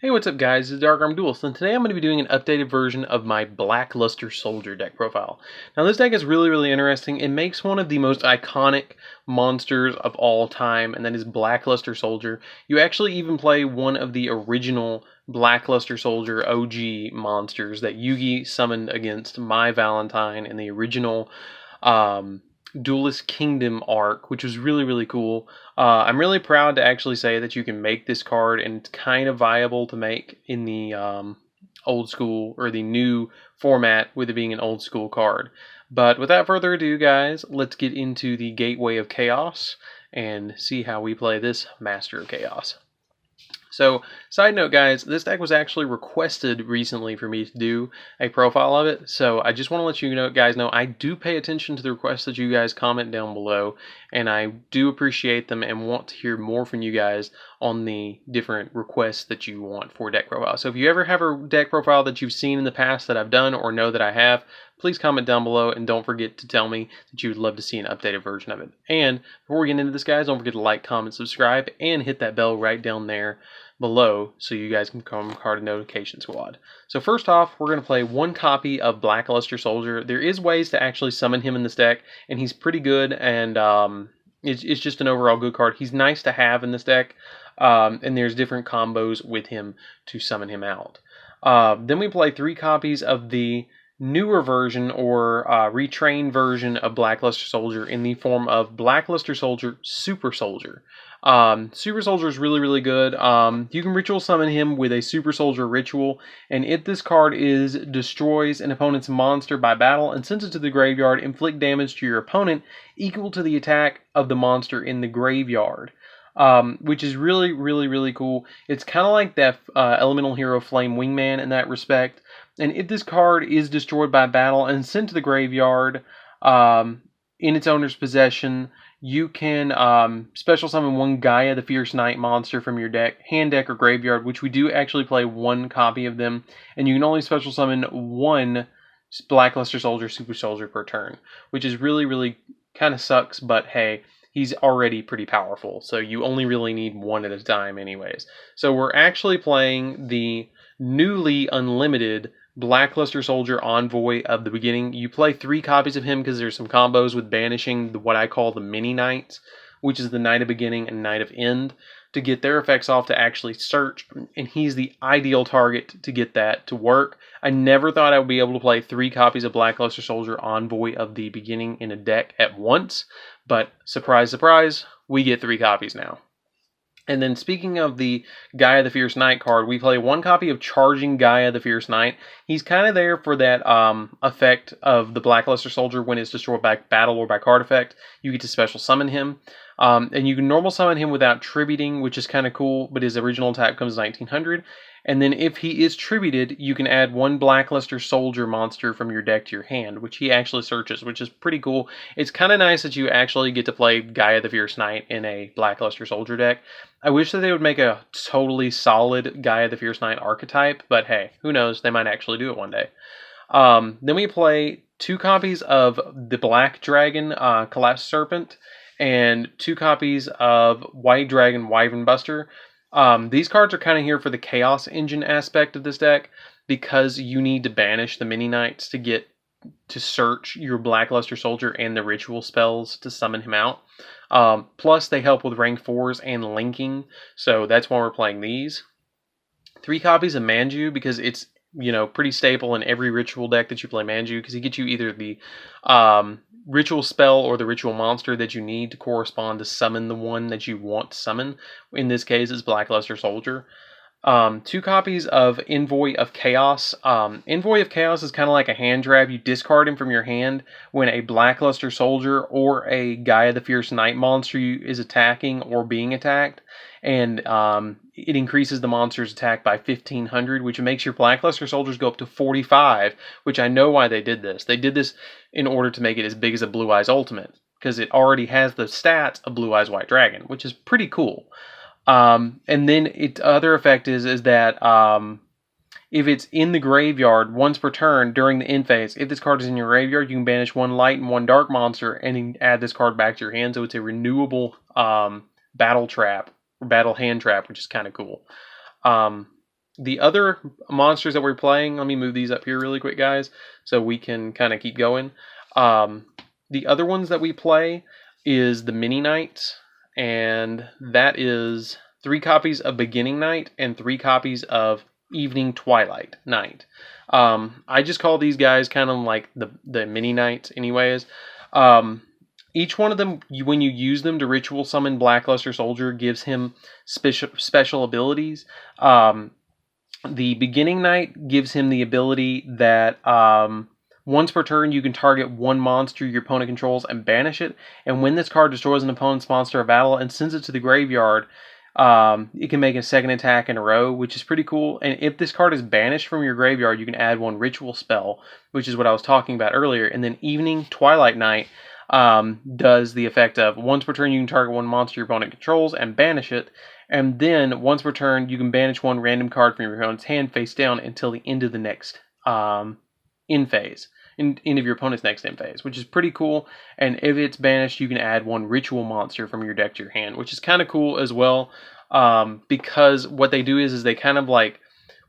Hey, what's up guys, it's DarkArmedDuelist, and today I'm going to be doing an updated version of my Blackluster Soldier deck profile. Now this deck is really interesting. It makes one of the most iconic monsters of all time, and that is Blackluster Soldier. You actually even play one of the original Blackluster Soldier OG monsters that Yugioh summoned against My Valentine in the original Duelist Kingdom arc, which was really cool. I'm really proud to actually say that you can make this card, and it's kind of viable to make in the old school or the new format with it being an old school card. But without further ado, guys, let's get into the Gateway of Chaos and see how we play this Master of Chaos. So, side note guys, this deck was actually requested recently for me to do a profile of it, so I just want to let you guys know I do pay attention to the requests that you guys comment down below, and I do appreciate them and want to hear more from you guys on the different requests that you want for deck profile. So if you ever have a deck profile that you've seen in the past that I've done or know that I have, please comment down below, and don't forget to tell me that you would love to see an updated version of it. And before we get into this, guys, don't forget to like, comment, subscribe, and hit that bell right down there below so you guys can become part of Notification Squad. So first off, we're going to play one copy of Blackluster Soldier. There is ways to actually summon him in this deck, and he's pretty good, and it's just an overall good card. He's nice to have in this deck, and there's different combos with him to summon him out. Then we play 3 copies of the newer version or retrained version of Blackluster Soldier in the form of Blackluster Soldier Super Soldier. Super Soldier is really good. You can ritual summon him with a Super Soldier ritual, and if this card destroys an opponent's monster by battle and sends it to the graveyard, inflict damage to your opponent equal to the attack of the monster in the graveyard. Which is really cool. It's kind of like that Elemental Hero Flame Wingman in that respect. And if this card is destroyed by battle and sent to the graveyard in its owner's possession, you can special summon one Gaia the Fierce Knight monster from your deck, hand deck, or graveyard, which we do actually play 1 copy of them. And you can only special summon 1 Blackluster Soldier Super Soldier per turn, which is really kind of sucks, but hey, he's already pretty powerful, so you only really need 1 at a time anyways. So we're actually playing the newly unlimited Blackluster Soldier Envoy of the beginning. You play 3 copies of him because there's some combos with banishing what I call the mini knights, which is the Knight of Beginning and Knight of End, to get their effects off to actually search, and he's the ideal target to get that to work. I never thought I would be able to play 3 copies of Blackluster Soldier Envoy of the beginning in a deck at once, but surprise, we get 3 copies now. And then speaking of the Gaia the Fierce Knight card, we play 1 copy of Charging Gaia the Fierce Knight. He's kind of there for that effect of the Blackluster Soldier when it's destroyed by battle or by card effect. You get to special summon him. And you can normal summon him without tributing, which is kind of cool, but his original attack comes 1900. And then if he is tributed, you can add 1 Blackluster Soldier monster from your deck to your hand, which he actually searches, which is pretty cool. It's kind of nice that you actually get to play Gaia the Fierce Knight in a Blackluster Soldier deck. I wish that they would make a totally solid Gaia the Fierce Knight archetype, but hey, who knows, they might actually do it one day. Then we play 2 copies of the Black Dragon Collapsed Serpent and 2 copies of White Dragon Wyvern Buster. These cards are kind of here for the Chaos Engine aspect of this deck, because you need to banish the mini knights to get to search your Blackluster Soldier and the ritual spells to summon him out. Plus they help with rank 4s and linking, so that's why we're playing these. 3 copies of Manju, because it's pretty staple in every ritual deck that you play Manju, because he gets you either the ritual spell or the ritual monster that you need to correspond to summon the one that you want to summon. In this case, it's Blackluster Soldier. 2 copies of Envoy of Chaos. Envoy of Chaos is kind of like a hand trap. You discard him from your hand when a Blackluster Soldier or a Gaia the Fierce Knight monster is attacking or being attacked. And it increases the monster's attack by 1500, which makes your Blackluster Soldiers go up to 45, which I know why they did this. They did this in order to make it as big as a Blue Eyes Ultimate, because it already has the stats of Blue Eyes White Dragon, which is pretty cool. And then its other effect is that if it's in the graveyard once per turn during the end phase, if this card is in your graveyard, you can banish 1 light and 1 dark monster and add this card back to your hand. So it's a renewable battle trap, or battle hand trap, which is kind of cool. The other monsters that we're playing, let me move these up here really quick, guys, so we can kind of keep going. The other ones that we play is the Mini Knight, and that is 3 copies of Beginning Night and 3 copies of Evening Twilight Night. I just call these guys kind of like the Mini Knights anyways. Each one of them, when you use them to ritual summon Blackluster Soldier, gives him special abilities. The Beginning Night gives him the ability that once per turn you can target one monster your opponent controls and banish it. And when this card destroys an opponent's monster of battle and sends it to the graveyard, it can make a second attack in a row, which is pretty cool. And if this card is banished from your graveyard, you can add 1 ritual spell, which is what I was talking about earlier. And then Evening Twilight Night does the effect of once per turn you can target 1 monster your opponent controls and banish it. And then, once per turn, you can banish 1 random card from your opponent's hand face down until the end of the next end phase. End of your opponent's next end phase, which is pretty cool. And if it's banished, you can add 1 ritual monster from your deck to your hand, which is kind of cool as well. Because what they do is they kind of like,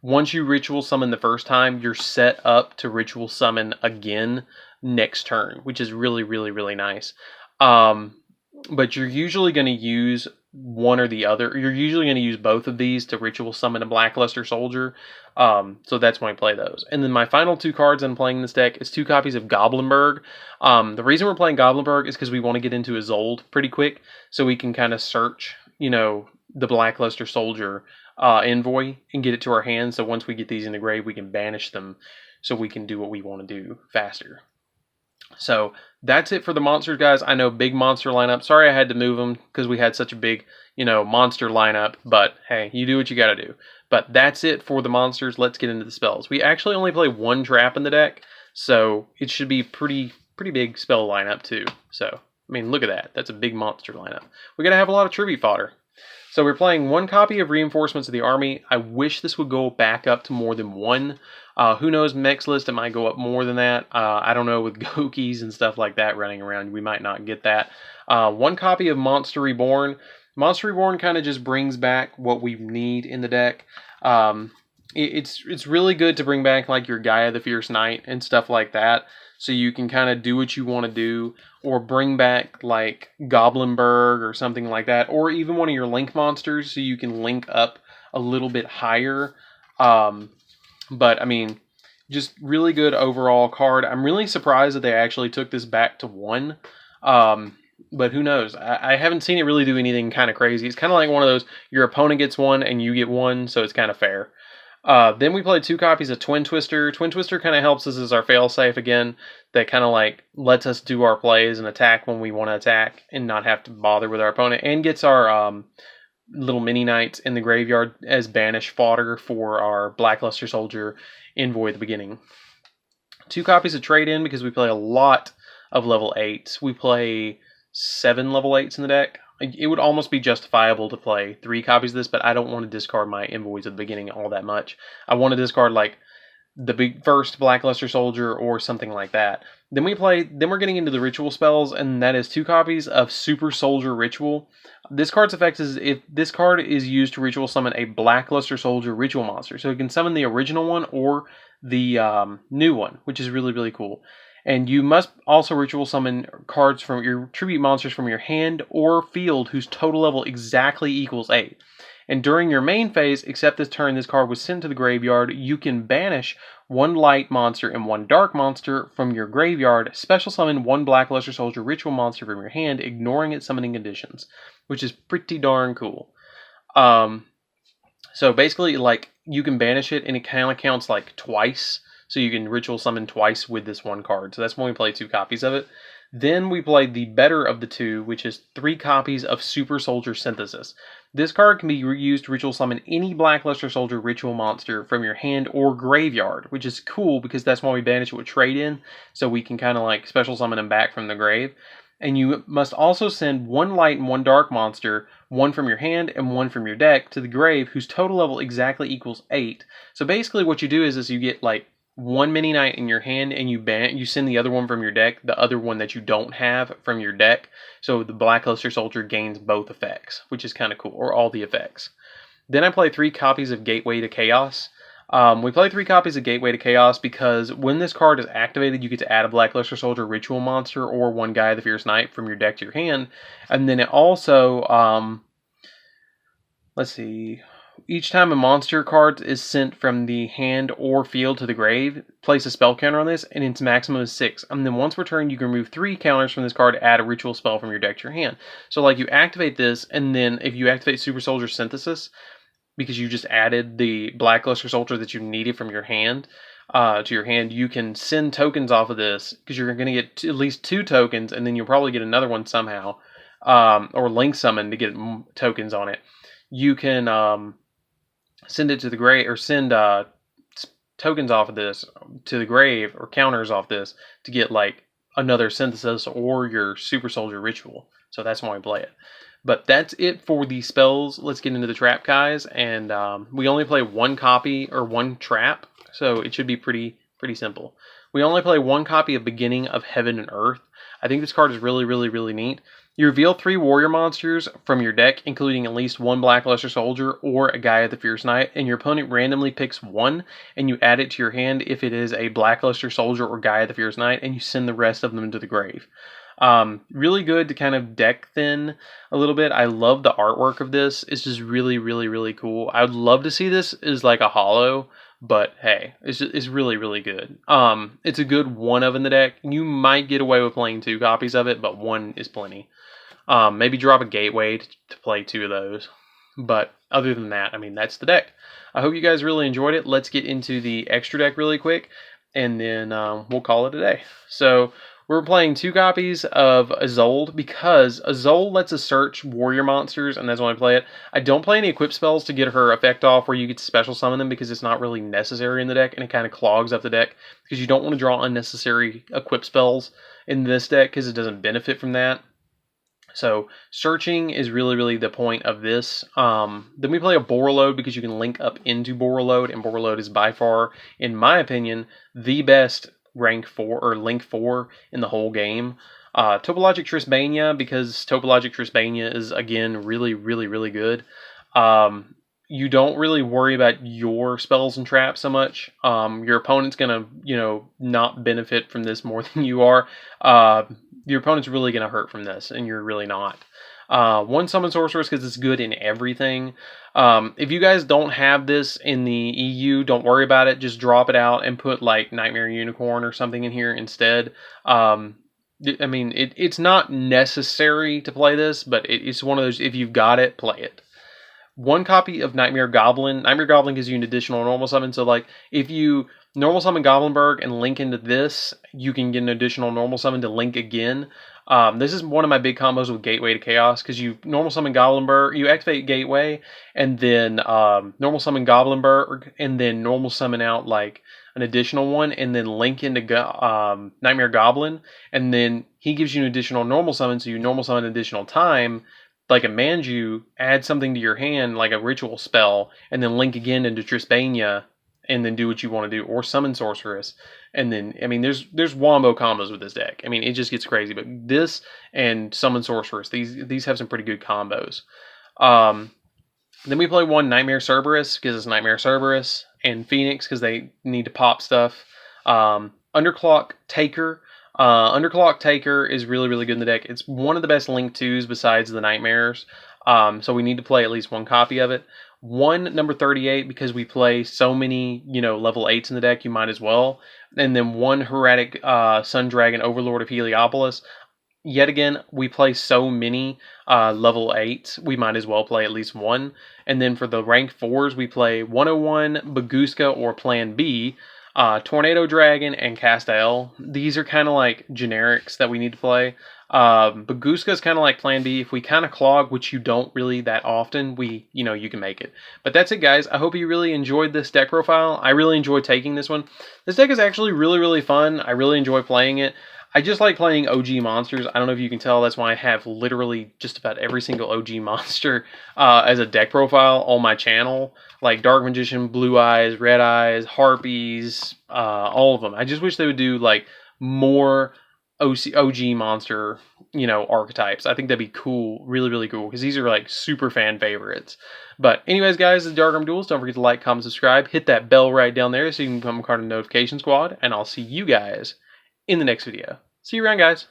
once you ritual summon the first time, you're set up to ritual summon again next turn, which is really, really, really nice. But you're usually going to use one or the other. You're usually going to use both of these to ritual summon a Blackluster Soldier. So that's when I play those. And then my final 2 cards I'm playing in this deck is 2 copies of Goblinberg. The reason we're playing Goblinberg is because we want to get into Isolde pretty quick, so we can kind of search, the Blackluster Soldier envoy and get it to our hands. So once we get these in the grave, we can banish them so we can do what we want to do faster. So that's it for the monsters, guys. I know, big monster lineup. Sorry I had to move them because we had such a big, monster lineup. But hey, you do what you got to do. But that's it for the monsters. Let's get into the spells. We actually only play 1 trap in the deck, so it should be pretty big spell lineup too. So, I mean, look at that. That's a big monster lineup. We got to have a lot of tribute fodder. So we're playing 1 copy of Reinforcements of the Army. I wish this would go back up to more than 1. Who knows, next list it might go up more than that. I don't know, with Gokis and stuff like that running around, we might not get that. 1 copy of Monster Reborn. Monster Reborn kind of just brings back what we need in the deck. It's really good to bring back like your Gaia the Fierce Knight and stuff like that, so you can kind of do what you want to do, or bring back like Goblinberg or something like that, or even one of your link monsters so you can link up a little bit higher. But I mean, just really good overall card. I'm really surprised that they actually took this back to 1. But who knows? I haven't seen it really do anything kind of crazy. It's kind of like one of those, your opponent gets 1 and you get 1, so it's kind of fair. Then we played 2 copies of Twin Twister. Twin Twister kind of helps us as our failsafe again. That kind of like lets us do our plays and attack when we want to attack and not have to bother with our opponent. And gets our little mini knights in the graveyard as banish fodder for our Blackluster Soldier envoy at the beginning. 2 copies of Trade In because we play a lot of level 8s. We play 7 level 8s in the deck. It would almost be justifiable to play 3 copies of this, but I don't want to discard my envoys at the beginning all that much. I want to discard like the first Blackluster Soldier or something like that. Then we're getting into the ritual spells, and that is 2 copies of Super Soldier Ritual. This card's effect is if this card is used to ritual summon a Blackluster Soldier ritual monster. So it can summon the original one or the new one, which is really, really cool. And you must also ritual summon cards from your tribute monsters from your hand or field whose total level exactly equals 8. And during your main phase, except this turn this card was sent to the graveyard, you can banish 1 light monster and 1 dark monster from your graveyard, special summon 1 Blackluster Soldier ritual monster from your hand, ignoring its summoning conditions, which is pretty darn cool. So basically, like, you can banish it and it kind of counts like twice. So you can ritual summon twice with this 1 card. So that's when we play 2 copies of it. Then we played the better of the 2, which is 3 copies of Super Soldier Synthesis. This card can be used to ritual summon any Blackluster Soldier ritual monster from your hand or graveyard, which is cool because that's why we banish it with Trade In, so we can kind of like special summon them back from the grave. And you must also send 1 light and 1 dark monster, 1 from your hand and 1 from your deck, to the grave whose total level exactly equals 8. So basically what you do is you get like 1 mini knight in your hand and you send the other one from your deck, the other one that you don't have from your deck. So the Blackluster Soldier gains both effects, which is kind of cool, or all the effects. Then I play 3 copies of Gateway to Chaos. We play 3 copies of Gateway to Chaos because when this card is activated, you get to add a Blackluster Soldier ritual monster or one Guy of the Fierce Knight from your deck to your hand. And then it also, let's see, each time a monster card is sent from the hand or field to the grave, place a spell counter on this, and its maximum is 6. And then once per turn, you can remove 3 counters from this card to add a ritual spell from your deck to your hand. So like you activate this, and then if you activate Super Soldier Synthesis, because you just added the Blackluster Soldier that you needed from your hand to your hand, you can send tokens off of this, because you're going to get at least 2 tokens, and then you'll probably get another one somehow, or link summon to get tokens on it. You can send it to the grave, or send tokens off of this to the grave, or counters off this to get like another Synthesis or your Super Soldier Ritual. So that's why we play it. But that's it for the spells. Let's get into the trap, guys. And we only play 1 copy or 1 trap, so it should be pretty simple. We only play 1 copy of Beginning of Heaven and Earth. I think this card is really neat. You reveal 3 warrior monsters from your deck, including at least 1 Blackluster Soldier or a Guy of the Fierce Knight, and your opponent randomly picks 1, and you add it to your hand if it is a Blackluster Soldier or Guy of the Fierce Knight, and you send the rest of them to the grave. Really good to kind of deck thin a little bit. I love the artwork of this. It's just really cool. I would love to see this as like a holo, but hey, it's really good. It's a good 1 of in the deck. You might get away with playing 2 copies of it, but 1 is plenty. Maybe drop a Gateway to play 2 of those. But other than that, I mean, that's the deck. I hope you guys really enjoyed it. Let's get into the extra deck really quick, and then we'll call it a day. So we're playing 2 copies of Isolde because Isolde lets us search warrior monsters, and that's why I play it. I don't play any equip spells to get her effect off where you get to special summon them, because it's not really necessary in the deck, and it kind of clogs up the deck because you don't want to draw unnecessary equip spells in this deck because it doesn't benefit from that. So searching is really the point of this. Then we play a Borreload because you can link up into Borreload, and Borreload is by far, in my opinion, the best rank 4 or link 4 in the whole game. Topologic Trisbania, because Topologic Trisbania is again really good. You don't really worry about your spells and traps so much. Your opponent's gonna, not benefit from this more than you are. Your opponent's really gonna hurt from this, and you're really not. 1 Summon Sorceress because it's good in everything. If you guys don't have this in the EU, don't worry about it. Just drop it out and put like Nightmare Unicorn or something in here instead. I mean, it's not necessary to play this, but it's one of those, if you've got it, play it. 1 copy of Nightmare Goblin. Nightmare Goblin gives you an additional normal summon. So like if you normal summon Goblinberg and link into this, you can get an additional normal summon to link again. This is one of my big combos with Gateway to Chaos, because you normal summon Goblinberg, you activate Gateway, and then normal summon Goblinberg, and then normal summon out like an additional one, and then link into Nightmare Goblin, and then he gives you an additional normal summon, so you normal summon an additional time, like a Manju, add something to your hand, like a ritual spell, and then link again into Trisbania, and then do what you want to do, or Summon Sorceress. And then, I mean, there's wombo combos with this deck. I mean, it just gets crazy. But this and Summon Sorceress, these have some pretty good combos. Then we play 1 Nightmare Cerberus, because it's Nightmare Cerberus, and Phoenix, because they need to pop stuff. Underclock Taker. Underclock Taker is really good in the deck. It's one of the best Link 2s besides the Nightmares. So we need to play at least 1 copy of it. 1 number 38, because we play so many, level 8s in the deck, you might as well. And then 1 Heretic Sun Dragon Overlord of Heliopolis. Yet again, we play so many level 8s, we might as well play at least 1. And then for the rank 4s, we play 101 Baguska or Plan B, Tornado Dragon, and Castael. These are kind of like generics that we need to play. Baguska is kind of like Plan B. If we kind of clog, which you don't really that often, you can make it. But that's it, guys. I hope you really enjoyed this deck profile. I really enjoyed taking this one. This deck is actually really fun. I really enjoy playing it. I just like playing OG monsters. I don't know if you can tell. That's why I have literally just about every single OG monster as a deck profile on my channel. Like Dark Magician, Blue Eyes, Red Eyes, Harpies, all of them. I just wish they would do like more OG monster you know, archetypes. I think that'd be cool, really, really cool, because these are like super fan favorites. But anyways, guys, this is DarkArmedDuelist. Don't forget to like, comment, subscribe, hit that bell right down there so you can become a part of the notification squad, and I'll see you guys in the next video. See you around, guys.